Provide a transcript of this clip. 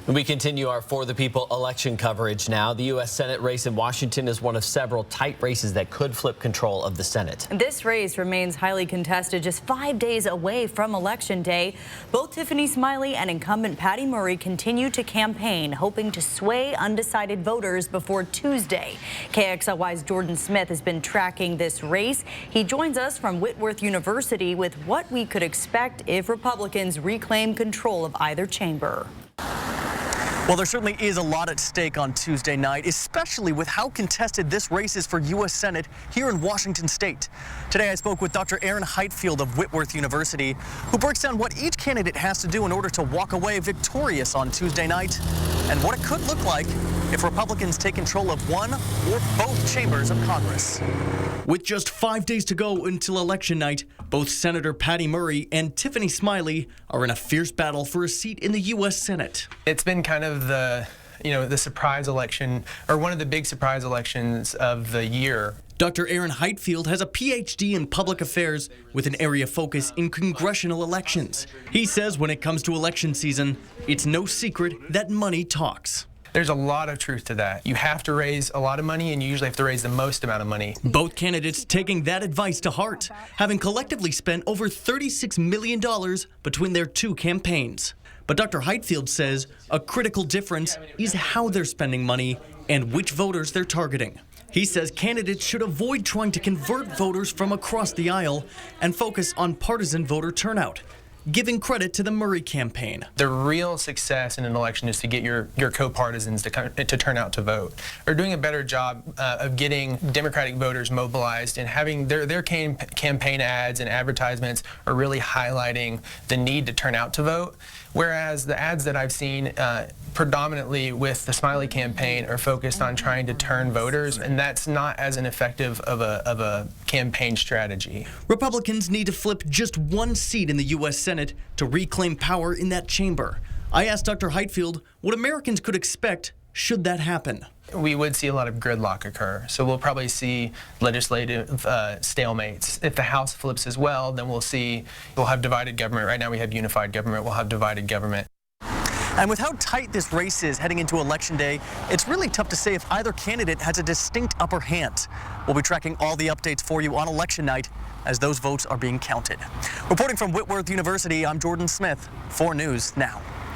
We continue our For the People election coverage now. The U.S. Senate race in Washington is one of several tight races that could flip control of the Senate. This race remains highly contested just 5 days away from Election Day. Both Tiffany Smiley and incumbent Patty Murray continue to campaign, hoping to sway undecided voters before Tuesday. KXLY's Jordan Smith has been tracking this race. He joins us from Whitworth University with what we could expect if Republicans reclaim control of either chamber. Well, there certainly is a lot at stake on Tuesday night, especially with how contested this race is for U.S. Senate here in Washington state. Today I spoke with Dr. Hitefield of Whitworth University, who breaks down what each candidate has to do in order to walk away victorious on Tuesday night and what it could look like if Republicans take control of one or both chambers of Congress. With just 5 days to go until election night, both Senator Patty Murray and Tiffany Smiley are in a fierce battle for a seat in the U.S. Senate. It's been kind of the surprise election, or one of the big surprise elections of the year. Dr. Hitefield has a Ph.D. in public affairs with an area focus in congressional elections. He says when it comes to election season, it's no secret that money talks. There's a lot of truth to that. You have to raise a lot of money, and you usually have to raise the most amount of money. Both candidates taking that advice to heart, having collectively spent over $36 million between their two campaigns. But Dr. Hitefield says a critical difference is how they're spending money and which voters they're targeting. He says candidates should avoid trying to convert voters from across the aisle and focus on partisan voter turnout, giving credit to the Murray campaign. The real success in an election is to get your co-partisans to turn out to vote. We're doing a better job of getting Democratic voters mobilized and having their campaign ads and advertisements are really highlighting the need to turn out to vote. Whereas the ads that I've seen predominantly with the Smiley campaign are focused on trying to turn voters, and that's not as an effective of a campaign strategy. Republicans need to flip just one seat in the U.S. Senate to reclaim power in that chamber. I asked Dr. Hitefield what Americans could expect should that happen. We would see a lot of gridlock occur, so we'll probably see legislative stalemates. If the House flips as well, then we'll have divided government. Right now we have unified government, we'll have divided government. And with how tight this race is heading into Election Day, it's really tough to say if either candidate has a distinct upper hand. We'll be tracking all the updates for you on Election night as those votes are being counted. Reporting from Whitworth University, I'm Jordan Smith, 4 News Now.